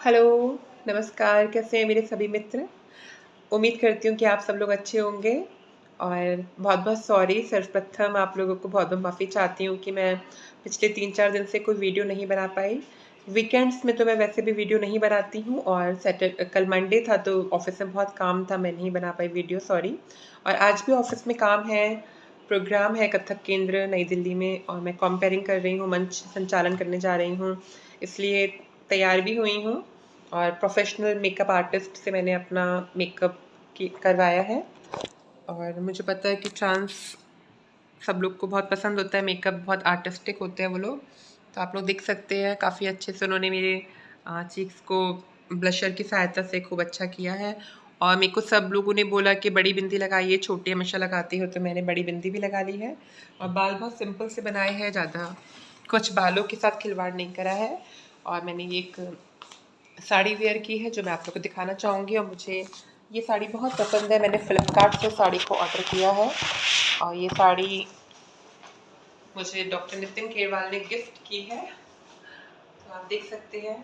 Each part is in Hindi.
हेलो, नमस्कार, कैसे हैं मेरे सभी मित्र? उम्मीद करती हूँ कि आप सब लोग अच्छे होंगे और बहुत-बहुत सॉरी सर्वप्रथम आप लोगों को बहुत-बहुत माफ़ी चाहती हूँ कि मैं पिछले 3-4 दिन से कोई वीडियो नहीं बना पाई। वीकेंड्स में तो मैं वैसे भी वीडियो नहीं बनाती हूँ और कल मंडे था तो ऑफ़िस में बहुत काम था, मैं नहीं बना पाई वीडियो, सॉरी। और आज भी ऑफ़िस में काम है, प्रोग्राम है कथक केंद्र नई दिल्ली में और मैं कंपेयरिंग कर रही हूँ, मंच संचालन करने जा रही हूँ, इसलिए तैयार भी हुई हूँ। और प्रोफेशनल मेकअप आर्टिस्ट से मैंने अपना मेकअप करवाया है और मुझे पता है कि ट्रांस सब लोग को बहुत पसंद होता है मेकअप, बहुत आर्टिस्टिक होते हैं वो लोग। तो आप लोग देख सकते हैं काफ़ी अच्छे से उन्होंने मेरे चीक्स को ब्लशर की सहायता से खूब अच्छा किया है। और मेरे को सब लोगों ने बोला कि बड़ी बिंदी लगाइए, छोटी हमेशा लगाती हो, तो मैंने बड़ी बिंदी भी लगा ली है। और बाल बहुत सिंपल से बनाए हैं, ज़्यादा कुछ बालों के साथ खिलवाड़ नहीं करा है। और मैंने ये एक साड़ी वेयर की है जो मैं आप लोग को दिखाना चाहूँगी और मुझे ये साड़ी बहुत पसंद है। मैंने फ्लिपकार्ट से साड़ी को ऑर्डर किया है और ये साड़ी मुझे डॉक्टर नितिन केरवाल ने गिफ्ट की है, तो आप देख सकते हैं।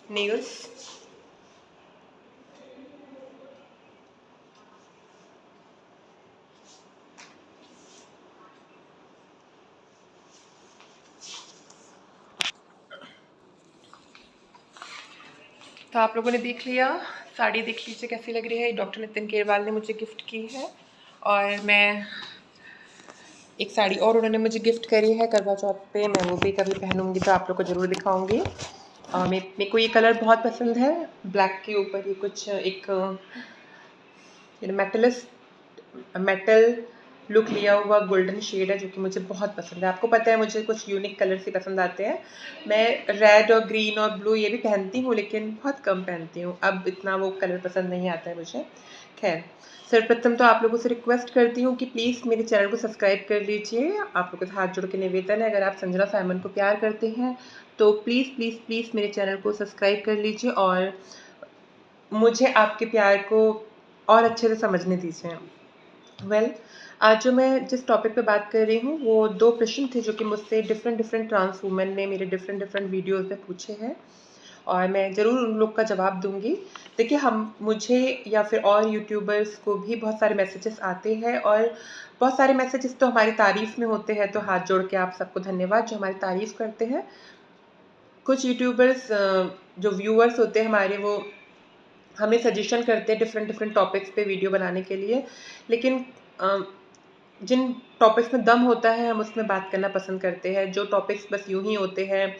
नेल्स तो आप लोगों ने देख लिया, साड़ी देख लीजिए कैसी लग रही है। डॉक्टर नितिन केरवाल ने मुझे गिफ्ट की है और मैं एक साड़ी और उन्होंने मुझे गिफ्ट करी है करवा चौथ पे, मैं वो भी कभी पहनूंगी तो आप लोग को ज़रूर दिखाऊंगी। मेरे को ये कलर बहुत पसंद है, ब्लैक के ऊपर ये कुछ एक मेटलिस मेटल लुक लिया हुआ गोल्डन शेड है जो कि मुझे बहुत पसंद है। आपको पता है मुझे कुछ यूनिक कलर्स ही पसंद आते हैं। मैं रेड और ग्रीन और ब्लू ये भी पहनती हूँ लेकिन बहुत कम पहनती हूँ, अब इतना वो कलर पसंद नहीं आता है मुझे। खैर, सर्वप्रथम तो आप लोगों से रिक्वेस्ट करती हूँ कि प्लीज़ मेरे चैनल को सब्सक्राइब कर लीजिए। आप लोगों से हाथ जोड़ के निवेदन है, अगर आप संजना साइमन को प्यार करते हैं तो प्लीज़ प्लीज़ प्लीज़ मेरे चैनल को सब्सक्राइब कर लीजिए और मुझे आपके प्यार को और अच्छे से समझने दीजिए। वेल, आज जो मैं जिस टॉपिक पे बात कर रही हूँ वो 2 प्रश्न थे जो कि मुझसे डिफरेंट डिफरेंट ट्रांस वुमेन ने मेरे डिफरेंट डिफरेंट वीडियोज़ में पूछे हैं और मैं ज़रूर उन लोग का जवाब दूँगी। देखिए, हम मुझे या फिर और यूट्यूबर्स को भी बहुत सारे मैसेजेस आते हैं और बहुत सारे मैसेजेस तो हमारी तारीफ़ में होते हैं, तो हाथ जोड़ के आप सबको धन्यवाद जो हमारी तारीफ़ करते हैं। कुछ यूट्यूबर्स जो व्यूअर्स होते हैं हमारे, वो हमें सजेशन करते हैं डिफरेंट डिफरेंट टॉपिक्स पे वीडियो बनाने के लिए, लेकिन जिन टॉपिक्स में दम होता है हम उसमें बात करना पसंद करते हैं। जो टॉपिक्स बस यूँ ही होते हैं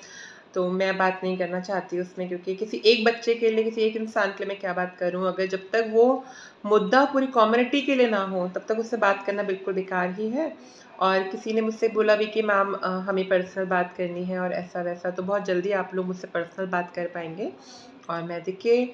तो मैं बात नहीं करना चाहती उसमें, क्योंकि किसी एक बच्चे के लिए, किसी एक इंसान के लिए मैं क्या बात करूँ? अगर जब तक वो मुद्दा पूरी कम्युनिटी के लिए ना हो तब तक उससे बात करना बिल्कुल बेकार ही है। और किसी ने मुझसे बोला भी कि मैम हमें पर्सनल बात करनी है और ऐसा-वैसा, तो बहुत जल्दी आप लोग मुझसे पर्सनल बात कर पाएँगे। और मैं देखिए,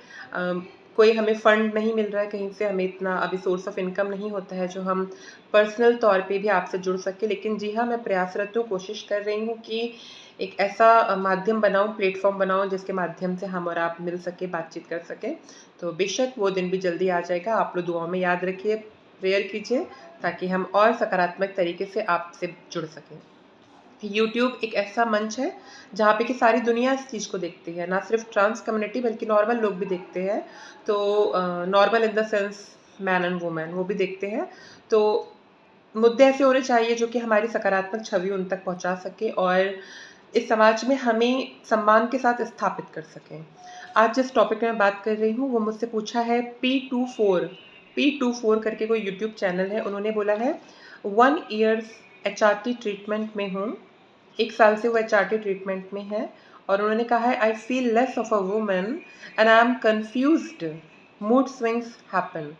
कोई हमें फंड नहीं मिल रहा है कहीं से, हमें इतना अभी सोर्स ऑफ इनकम नहीं होता है जो हम पर्सनल तौर पे भी आपसे जुड़ सके। लेकिन जी हाँ, मैं प्रयासरत हूँ, कोशिश कर रही हूँ कि एक ऐसा माध्यम बनाऊँ, प्लेटफ़ॉर्म बनाऊँ जिसके माध्यम से हम और आप मिल सकें, बातचीत कर सकें। तो बेशक वो दिन भी जल्दी आ जाएगा, आप लोग दुआओं में याद रखिए, प्रेयर कीजिए ताकि हम और सकारात्मक तरीके से आपसे जुड़ सकें। यूट्यूब एक ऐसा मंच है जहाँ पे कि सारी दुनिया इस चीज़ को देखती है, ना सिर्फ ट्रांस कम्युनिटी बल्कि नॉर्मल लोग भी देखते हैं। तो normal in the sense man and women, वो भी देखते हैं। तो मुद्दे ऐसे होने चाहिए जो कि हमारी सकारात्मक छवि उन तक पहुँचा सके और इस समाज में हमें सम्मान के साथ स्थापित कर सकें। आज जिस टॉपिक में मैं बात कर रही हूँ वो मुझसे पूछा है P24 करके कोई यूट्यूब चैनल है। उन्होंने बोला है 1 ईयर्स एचआरटी ट्रीटमेंट में हूँ, 1 साल से वो एचआरटी ट्रीटमेंट में है और उन्होंने कहा है I feel less of a woman and I am confused, mood swings happen.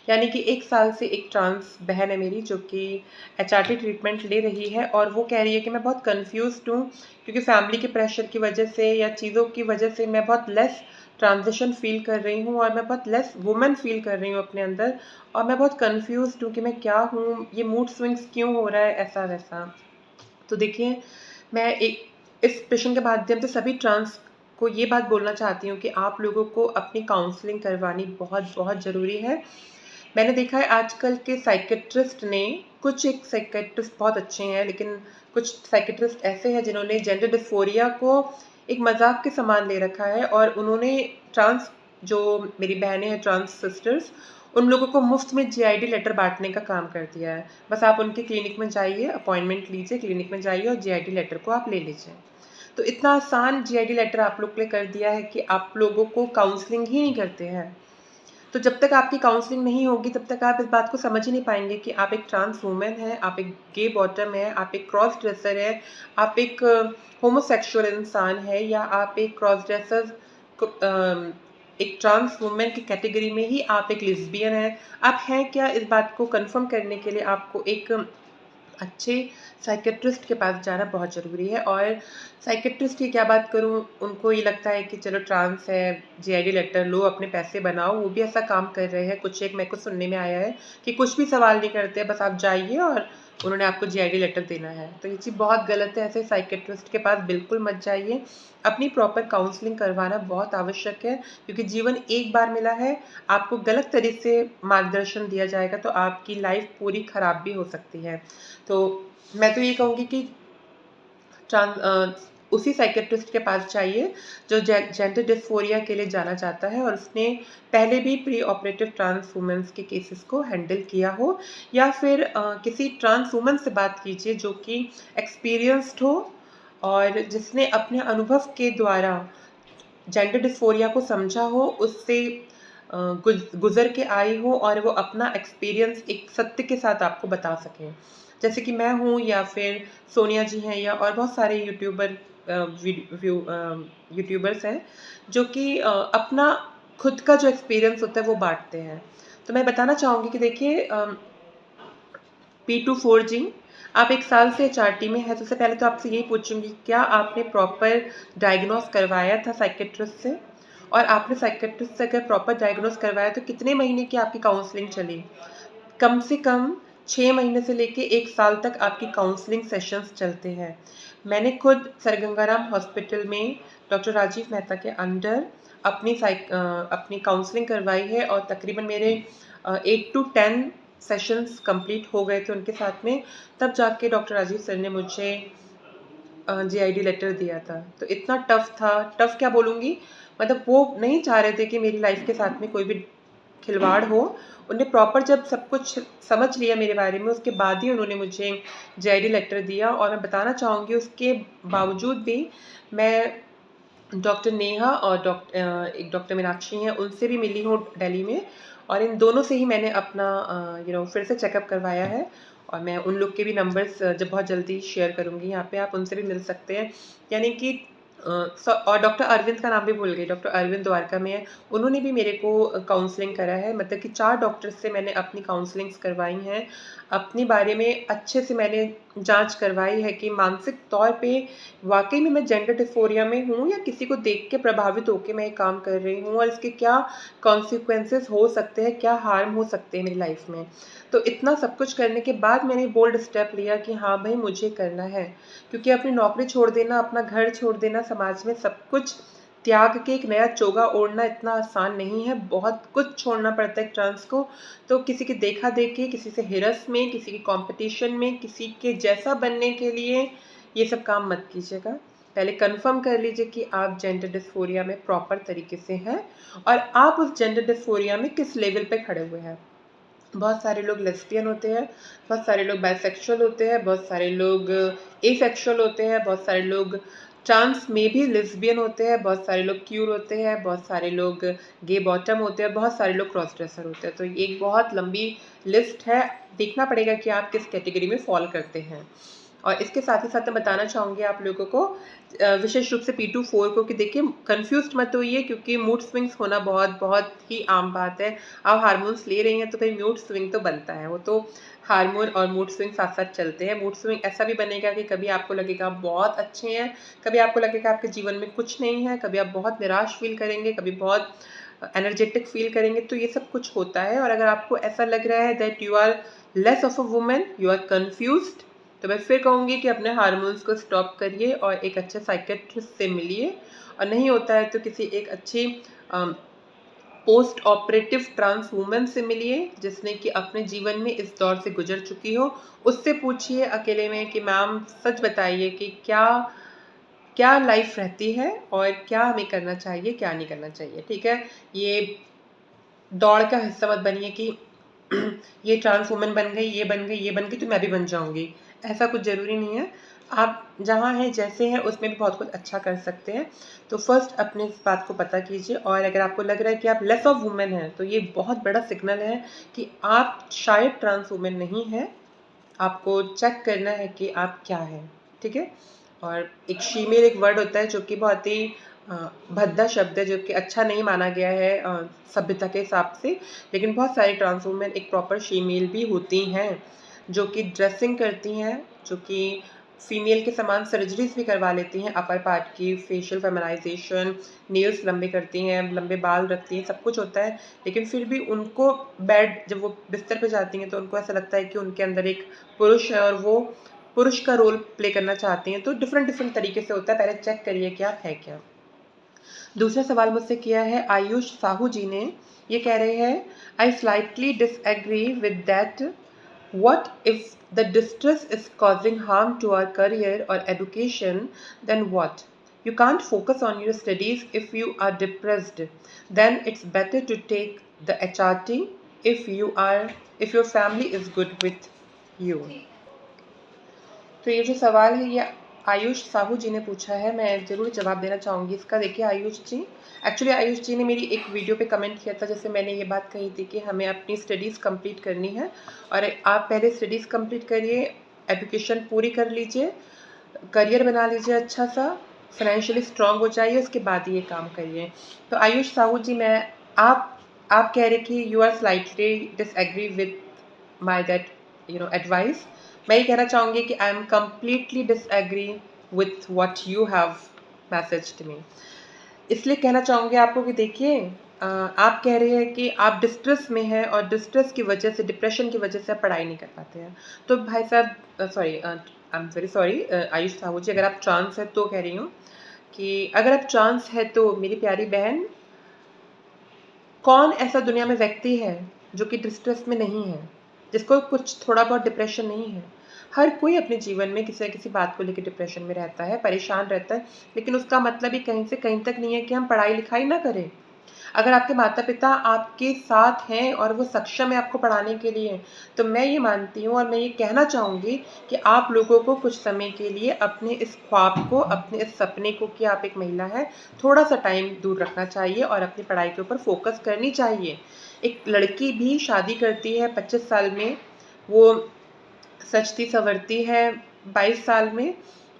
यानी कि 1 साल से एक ट्रांस बहन है मेरी जो कि एचआरटी ट्रीटमेंट ले रही है और वो कह रही है कि मैं बहुत कन्फ्यूज़्ड हूँ, क्योंकि फैमिली के प्रेशर की वजह से या चीज़ों की वजह से मैं बहुत लेस ट्रांजिशन फ़ील कर रही हूँ और मैं बहुत लेस वुमन फ़ील कर रही हूँ अपने अंदर, और मैं बहुत कन्फ्यूज़्ड हूँ कि मैं क्या हूँ, ये मूड स्विंग्स क्यों हो रहा है, ऐसा-वैसा। तो देखिए, मैं एक इस प्रश्न के माध्यम से सभी ट्रांस को ये बात बोलना चाहती हूँ कि आप लोगों को अपनी काउंसलिंग करवानी बहुत ज़रूरी है। मैंने देखा है आजकल के साइकियाट्रिस्ट ने, कुछ एक साइकियाट्रिस्ट बहुत अच्छे हैं, लेकिन कुछ साइकियाट्रिस्ट ऐसे हैं जिन्होंने जेंडर डिस्फोरिया को एक मज़ाक के समान ले रखा है, और उन्होंने ट्रांस जो मेरी बहनें हैं, ट्रांस सिस्टर्स, उन लोगों को मुफ्त में जीआईडी लेटर बाँटने का काम कर दिया है। बस आप उनके क्लिनिक में जाइए, अपॉइंटमेंट लीजिए, क्लिनिक में जाइए और जीआईडी लेटर को आप ले लीजिए। तो इतना आसान जीआईडी लेटर आप लोग के लिए कर दिया है कि आप लोगों को काउंसलिंग ही नहीं करते हैं। तो जब तक आपकी काउंसलिंग नहीं होगी, तब तक आप इस बात को समझ ही नहीं पाएँगे कि आप एक ट्रांस वुमन हैं, आप एक गे बॉटम हैं, आप एक क्रॉस ड्रेसर हैं, आप एक होमोसेक्सुअल इंसान हैं, या आप एक क्रॉस ड्रेसर एक ट्रांस वुमन की कैटेगरी में ही आप एक लेस्बियन हैं। आप हैं क्या, इस बात को कन्फर्म करने के लिए आपको एक अच्छे साइकियाट्रिस्ट के पास जाना बहुत ज़रूरी है। और साइकियाट्रिस्ट की क्या बात करूँ, उनको ये लगता है कि चलो ट्रांस है, जीआईडी लेटर लो, अपने पैसे बनाओ, वो भी ऐसा काम कर रहे हैं। कुछ एक मेरे को सुनने में आया है कि कुछ भी सवाल नहीं करते, बस आप जाइए और उन्होंने आपको जीआईडी लेटर देना है। तो ये चीज़ बहुत गलत है, ऐसे साइकियाट्रिस्ट के पास बिल्कुल मत जाइए। अपनी प्रॉपर काउंसलिंग करवाना बहुत आवश्यक है, क्योंकि जीवन एक बार मिला है, आपको गलत तरीके से मार्गदर्शन दिया जाएगा तो आपकी लाइफ पूरी ख़राब भी हो सकती है। तो मैं तो ये कहूँगी कि उसी साइकियाट्रिस्ट के पास जाइए जो जेंडर डिस्फोरिया के लिए जाना चाहता है और उसने पहले भी प्री ऑपरेटिव ट्रांस वुमेन्स के केसेस को हैंडल किया हो, या फिर किसी ट्रांस वुमन से बात कीजिए जो कि एक्सपीरियंस्ड हो और जिसने अपने अनुभव के द्वारा जेंडर डिस्फोरिया को समझा हो, उससे गुज़र के आई हो और वो अपना एक्सपीरियंस एक सत्य के साथ आपको बता सकें। जैसे कि मैं हूँ, या फिर सोनिया जी हैं, या और बहुत सारे यूट्यूबर्स हैं जो कि अपना खुद का जो एक्सपीरियंस होता है वो बाँटते हैं। तो मैं बताना चाहूँगी कि देखिए, P24G, आप 1 साल से एचआरटी में हैं, सबसे पहले तो आपसे यही पूछूँगी, क्या आपने प्रॉपर डायग्नोज़ करवाया था साइकियाट्रिस्ट से? और आपने साइकियाट्रिस्ट से अगर प्रॉपर डायग्नोज़ करवाया तो कितने महीने की आपकी काउंसलिंग चली? कम से कम 6 महीने से लेके 1 साल तक आपकी काउंसलिंग सेशंस चलते हैं। मैंने खुद सर गंगाराम हॉस्पिटल में डॉक्टर राजीव मेहता के अंडर अपनी काउंसलिंग करवाई है, और तकरीबन मेरे 8 टू 10 सेशंस कंप्लीट हो गए थे उनके साथ में, तब जाके डॉक्टर राजीव सर ने मुझे जीआईडी लेटर दिया था। तो इतना टफ़ था, टफ़ क्या बोलूँगी, मतलब वो नहीं चाह रहे थे कि मेरी लाइफ़ के साथ में कोई भी खिलवाड़ हो। उन्होंने प्रॉपर जब सब कुछ समझ लिया मेरे बारे में, उसके बाद ही उन्होंने मुझे जीआईडी लेटर दिया। और मैं बताना चाहूँगी, उसके बावजूद भी मैं डॉक्टर नेहा और एक डॉक्टर मीनाक्षी हैं, उनसे भी मिली हूँ दिल्ली में, और इन दोनों से ही मैंने अपना फिर से चेकअप करवाया है। और मैं उन लोग के भी नंबर्स जब बहुत जल्दी शेयर करूँगी यहाँ पे, आप उनसे भी मिल सकते हैं। यानी कि और डॉक्टर अरविंद का नाम भी भूल गई, डॉक्टर अरविंद द्वारका में है, उन्होंने भी मेरे को काउंसलिंग करा है। मतलब कि 4 डॉक्टर्स से मैंने अपनी काउंसलिंग्स करवाई हैं। अपने बारे में अच्छे से मैंने जाँच करवाई है कि मानसिक तौर पे वाक़ई में मैं जेंडर डिस्फोरिया में हूँ, या किसी को देख के प्रभावित होके मैं ये काम कर रही हूँ, और इसके क्या कॉन्सिक्वेंसेस हो सकते हैं, क्या हार्म हो सकते हैं मेरी लाइफ़ में। तो इतना सब कुछ करने के बाद मैंने बोल्ड स्टेप लिया कि हाँ भई, मुझे करना है। क्योंकि अपनी नौकरी छोड़ देना, अपना घर छोड़ देना, समाज में सब कुछ त्याग के एक नया चोगा ओढ़ना इतना आसान नहीं है, बहुत कुछ छोड़ना पड़ता है एक ट्रांस को। तो किसी की देखा-देखी, किसी से हिरस में, किसी की कॉम्पिटिशन में, किसी के जैसा बनने के लिए ये सब काम मत कीजिएगा। पहले कन्फर्म कर लीजिए कि आप जेंडर डिस्फोरिया में प्रॉपर तरीके से हैं, और आप उस जेंडर डिस्फोरिया में किस लेवल पे खड़े हुए हैं। बहुत सारे लोग लेस्बियन होते हैं, बहुत सारे लोग बाइसेक्सुअल होते हैं, बहुत सारे लोग एसेक्सुअल होते हैं, बहुत सारे लोग ट्रांस में भी लेस्बियन होते हैं, बहुत सारे लोग क्यूर होते हैं, बहुत सारे लोग गे बॉटम होते हैं, बहुत सारे लोग क्रॉस ड्रेसर होते हैं। तो ये एक बहुत लंबी लिस्ट है, देखना पड़ेगा कि आप किस कैटेगरी में फ़ॉल करते हैं। और इसके साथ ही साथ मैं बताना चाहूँगी आप लोगों को विशेष रूप से P2-4 को कि देखिए कंफ्यूज्ड मत होइए, क्योंकि मूड स्विंग्स होना बहुत बहुत ही आम बात है। आप हार्मोन्स ले रही हैं तो फिर मूड स्विंग तो बनता है, वो तो हार्मोन और मूड स्विंग साथ साथ चलते हैं। मूड स्विंग ऐसा भी बनेगा कि कभी आपको लगेगा आप बहुत अच्छे हैं, कभी आपको लगेगा आपके जीवन में कुछ नहीं है, कभी आप बहुत निराश फील करेंगे, कभी बहुत एनर्जेटिक फील करेंगे। तो ये सब कुछ होता है। और अगर आपको ऐसा लग रहा है that you are less of a woman, you are confused, तो मैं फिर कहूँगी कि अपने हार्मोन्स को स्टॉप करिए और एक अच्छे साइकेट्रिस्ट से मिलिए। और नहीं होता है तो किसी एक अच्छी पोस्ट ऑपरेटिव ट्रांस वूमन से मिलिए, जिसने कि अपने जीवन में इस दौर से गुजर चुकी हो। उससे पूछिए अकेले में कि मैम सच बताइए कि क्या क्या लाइफ रहती है और क्या हमें करना चाहिए, क्या नहीं करना चाहिए। ठीक है, ये दौड़ का हिस्सा मत बनिए कि ये ट्रांस वुमन बन गई, ये बन गई, ये बन गई तो मैं भी बन जाऊंगी। ऐसा कुछ ज़रूरी नहीं है। आप जहाँ हैं जैसे हैं उसमें भी बहुत कुछ अच्छा कर सकते हैं। तो फर्स्ट अपने इस बात को पता कीजिए। और अगर आपको लग रहा है कि आप लेस ऑफ वुमेन हैं तो ये बहुत बड़ा सिग्नल है कि आप शायद ट्रांस वुमेन नहीं हैं। आपको चेक करना है कि आप क्या हैं। ठीक है। और एक शीमेल एक वर्ड होता है जो कि बहुत ही भद्दा शब्द है, जो कि अच्छा नहीं माना गया है सभ्यता के हिसाब से। लेकिन बहुत सारी ट्रांस वुमेन एक प्रॉपर शीमेल भी होती हैं, जो कि ड्रेसिंग करती हैं, जो कि फीमेल के समान सर्जरीज भी करवा लेती हैं, अपर पार्ट की फेशियल फेमिनाइजेशन, नेल्स लंबे करती हैं, लंबे बाल रखती हैं, सब कुछ होता है। लेकिन फिर भी उनको बेड जब वो बिस्तर पे जाती हैं तो उनको ऐसा लगता है कि उनके अंदर एक पुरुष है और वो पुरुष का रोल प्ले करना चाहती हैं। तो डिफरेंट डिफरेंट तरीके से होता है। पहले चेक करिए कि आप है क्या। दूसरा सवाल मुझसे किया है आयुष साहू जी ने। ये कह रहे हैं I slightly disagree with that. What if the distress is causing harm to our career or education? Then what? You can't focus on your studies if you are depressed. Then it's better to take the HRT if your family is good with you. तो ये जो सवाल है ये आयुष साहू जी ने पूछा है। मैं ज़रूर जवाब देना चाहूँगी इसका। देखिए आयुष जी, एक्चुअली आयुष जी ने मेरी एक वीडियो पे कमेंट किया था जिससे मैंने ये बात कही थी कि हमें अपनी स्टडीज़ कंप्लीट करनी है और आप पहले स्टडीज़ कंप्लीट करिए, एजुकेशन पूरी कर लीजिए, करियर बना लीजिए अच्छा सा, फाइनेंशियली स्ट्रांग हो जाइए, उसके बाद ये काम करिए। तो आयुष साहू जी, मैं आप कह रहे कि you are slightly disagree with my that advice. मैं ये कहना चाहूँगी कि I am completely disagree with what you have messaged me. इसलिए कहना चाहूँगी आपको कि देखिए आप कह रहे हैं कि आप डिस्ट्रेस में हैं और डिस्ट्रेस की वजह से, डिप्रेशन की वजह से आप पढ़ाई नहीं कर पाते हैं। तो भाई साहब sorry, I am very sorry Ayush Sahu ji, अगर आप ट्रांस है तो कह रही हूँ कि अगर आप ट्रांस है तो मेरी प्यारी बहन, कौन ऐसा दुनिया में व्यक्ति है जो कि डिस्ट्रेस में नहीं है, जिसको कुछ थोड़ा बहुत डिप्रेशन नहीं है। हर कोई अपने जीवन में किसी न किसी बात को लेकर डिप्रेशन में रहता है, परेशान रहता है। लेकिन उसका मतलब ही कहीं से कहीं तक नहीं है कि हम पढ़ाई लिखाई ना करें। अगर आपके माता पिता आपके साथ हैं और वो सक्षम है आपको पढ़ाने के लिए, तो मैं ये मानती हूँ और मैं ये कहना चाहूँगी कि आप लोगों को कुछ समय के लिए अपने इस ख्वाब को, अपने इस सपने को कि आप एक महिला हैं, थोड़ा-सा टाइम दूर रखना चाहिए और अपनी पढ़ाई के ऊपर फ़ोकस करनी चाहिए। एक लड़की भी शादी करती है 25 साल में, वो सजती-संवरती है 22 साल में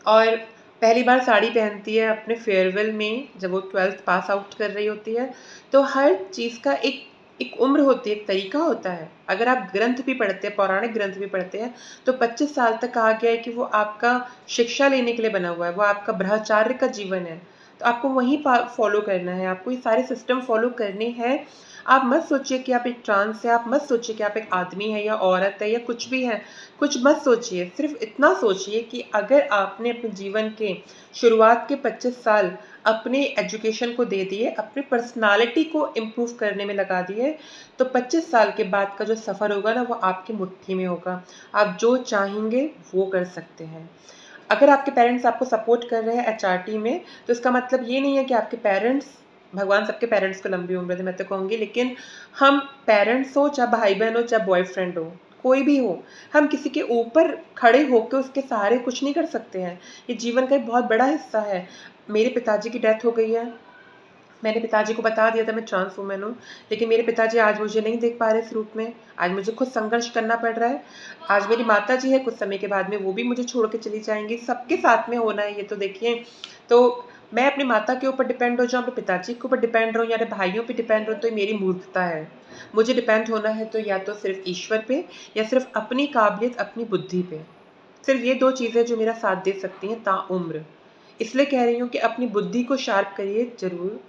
और पहली बार साड़ी पहनती है अपने फेयरवेल में जब वो 12th पास आउट कर रही होती है। तो हर चीज़ का एक उम्र होती है, एक तरीका होता है। अगर आप ग्रंथ भी पढ़ते हैं, पौराणिक ग्रंथ भी पढ़ते हैं, तो 25 साल तक कहा गया है कि वो आपका शिक्षा लेने के लिए बना हुआ है, वो आपका ब्रह्मचार्य का जीवन है। तो आपको वहीं फॉलो करना है, आपको ये सारे सिस्टम फॉलो करने हैं। आप मत सोचिए कि आप एक ट्रांस है, आप मत सोचिए कि आप एक आदमी है या औरत है या कुछ भी है, कुछ मत सोचिए। सिर्फ इतना सोचिए कि अगर आपने अपने जीवन के शुरुआत के 25 साल अपने एजुकेशन को दे दिए, अपनी पर्सनालिटी को इम्प्रूव करने में लगा दिए, तो 25 साल के बाद का जो सफ़र होगा ना, वो आपकी मुट्ठी में होगा। आप जो चाहेंगे वो कर सकते हैं। अगर आपके पेरेंट्स आपको सपोर्ट कर रहे हैं एचआरटी में, तो इसका मतलब ये नहीं है कि आपके पेरेंट्स, भगवान सबके पेरेंट्स को लंबी उम्र दे मैं तो कहूँगी, लेकिन हम पेरेंट्स हो, चाहे भाई-बहन हो, चाहे बॉयफ्रेंड हो, कोई भी हो, हम किसी के ऊपर खड़े होके उसके सहारे कुछ नहीं कर सकते हैं। ये जीवन का एक बहुत बड़ा हिस्सा है। मेरे पिताजी की डेथ हो गई है, मैंने पिताजी को बता दिया था मैं ट्रांस वूमेन हूँ, लेकिन मेरे पिताजी आज मुझे नहीं देख पा रहे इस रूप में। आज मुझे खुद संघर्ष करना पड़ रहा है। आज मेरी माताजी है, कुछ समय के बाद में वो भी मुझे छोड़ के चली जाएँगी। सबके साथ में होना है ये तो देखिए। तो मैं अपनी माता के ऊपर डिपेंड हो जाऊँ, अपने पिताजी के ऊपर डिपेंड रहूँ या अपने भाइयों पे डिपेंड रहूँ, तो ये मेरी मूर्खता है। मुझे डिपेंड होना है तो या तो सिर्फ़ ईश्वर पे या सिर्फ़ अपनी काबिलियत, अपनी बुद्धि पे। सिर्फ़ ये 2 चीज़ें जो मेरा साथ दे सकती हैं ताउम्र। इसलिए कह रही हूँ कि अपनी बुद्धि को शार्प करिए ज़रूर।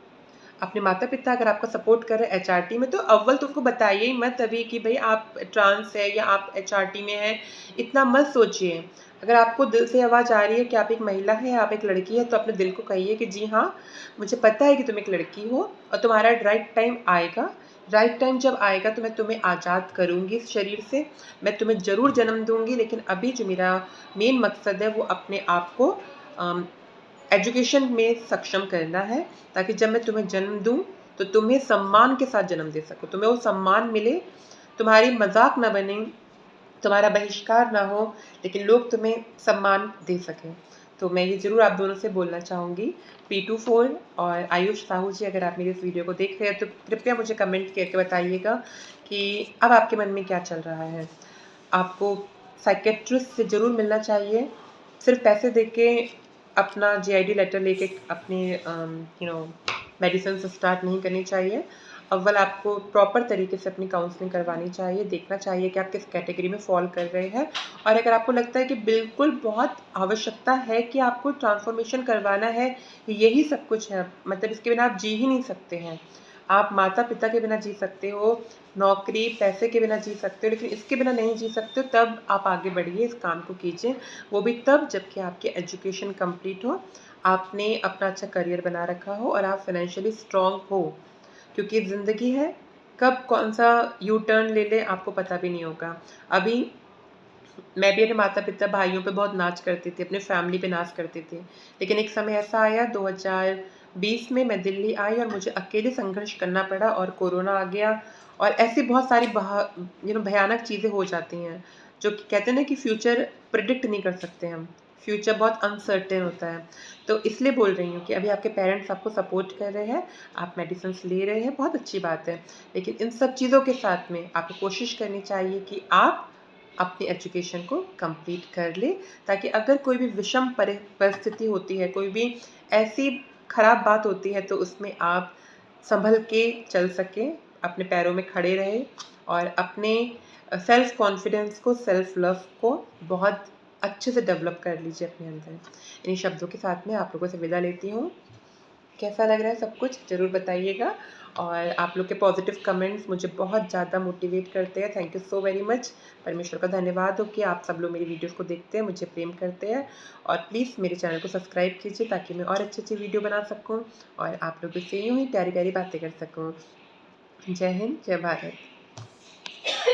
अपने माता-पिता अगर आपका सपोर्ट कर रहे हैं एचआरटी में तो अव्वल तो उनको बताइए ही मत अभी कि भई आप ट्रांस है या आप एचआरटी में हैं, इतना मत सोचिए। अगर आपको दिल से आवाज़ आ रही है कि आप एक महिला हैं, आप एक लड़की हैं, तो अपने दिल को कहिए कि जी हाँ, मुझे पता है कि तुम एक लड़की हो और तुम्हारा राइट टाइम आएगा। राइट टाइम जब आएगा तो मैं तुम्हें आज़ाद करूँगी इस शरीर से। मैं तुम्हें ज़रूर जन्म दूँगी, लेकिन अभी जो मेरा मेन मकसद है वो अपने आप को अम, एजुकेशन में सक्षम करना है, ताकि जब मैं तुम्हें जन्म दूँ, तो तुम्हें सम्मान के साथ जन्म दे सकूँ। तुम्हें वो सम्मान मिले, तुम्हारी मज़ाक ना बने, तुम्हारा बहिष्कार ना हो, लेकिन लोग तुम्हें सम्मान दे सकें। तो मैं ये ज़रूर आप दोनों से बोलना चाहूँगी। P24 और आयुष साहू जी, अगर आप मेरी इस वीडियो को देख रहे हैं, तो कृपया मुझे कमेंट करके बताइएगा कि अब आपके मन में क्या चल रहा है? आपको साइकियाट्रिस्ट से ज़रूर मिलना चाहिए। सिर्फ़ पैसे देके अपना जेआईडी लेटर लेके अपनी मेडिसिन्स स्टार्ट नहीं करनी चाहिए। अव्वल आपको प्रॉपर तरीके से अपनी काउंसलिंग करवानी चाहिए, देखना चाहिए कि आप किस कैटेगरी में फ़ॉल कर रहे हैं और अगर आपको लगता है कि बिल्कुल बहुत आवश्यकता है कि आपको ट्रांसफ़ॉर्मेशन करवाना है, यही सब कुछ है, मतलब इसके बिना आप जी ही नहीं सकते हैं। आप माता-पिता के बिना जी सकते हो, नौकरी, पैसे के बिना जी सकते हो, लेकिन इसके बिना नहीं जी सकते हो, तब आप आगे बढ़िए, इस काम को कीजिए। वो भी तब जबकि आपकी एजुकेशन कंप्लीट हो, आपने अपना अच्छा करियर बना रखा हो और आप फाइनेंशियली स्ट्रॉन्ग हो। क्योंकि ज़िंदगी है, कब कौन-सा यू टर्न ले ले आपको पता भी नहीं होगा। अभी मैं भी अपने माता-पिता, भाइयों पे बहुत नाज़ करती थी, अपनी फैमिली पे नाज़ करती थी। लेकिन एक समय ऐसा आया 2020 में मैं दिल्ली आई और मुझे अकेले संघर्ष करना पड़ा और कोरोना आ गया और ऐसी बहुत सारी भयानक चीज़ें हो जाती हैं, जो कि कहते हैं ना कि फ्यूचर प्रेडिक्ट नहीं कर सकते हम। फ्यूचर बहुत अनसर्टेन होता है। तो इसलिए बोल रही हूँ कि अभी आपके पेरेंट्स आपको सपोर्ट कर रहे हैं, आप मेडिसिन्स ले रहे हैं, बहुत अच्छी बात है। लेकिन इन सब चीज़ों के साथ में आपको कोशिश करनी चाहिए कि आप अपनी एजुकेशन को कंप्लीट कर ले, ताकि अगर कोई भी विषम परिस्थिति होती है, कोई भी ऐसी खराब बात होती है, तो उसमें आप सँभल के चल सकें, अपने पैरों में खड़े रहें और अपने सेल्फ कॉन्फिडेंस को, सेल्फ लव को बहुत अच्छे से डेवलप कर लीजिए अपने अंदर। इन्हीं शब्दों के साथ में आप लोगों से विदा लेती हूँ। कैसा लग रहा है सब कुछ ज़रूर बताइएगा और आप लोग के पॉजिटिव कमेंट्स मुझे बहुत ज़्यादा मोटिवेट करते हैं। Thank you so very much. परमेश्वर का धन्यवाद हो कि आप सब लोग मेरी वीडियोस को देखते हैं, मुझे प्रेम करते हैं और प्लीज़ मेरे चैनल को सब्सक्राइब कीजिए ताकि मैं और अच्छी-अच्छी वीडियो बना सकूँ और आप लोगों से यूँ ही प्यारी-प्यारी बातें कर सकूँ। जय हिंद, जय भारत।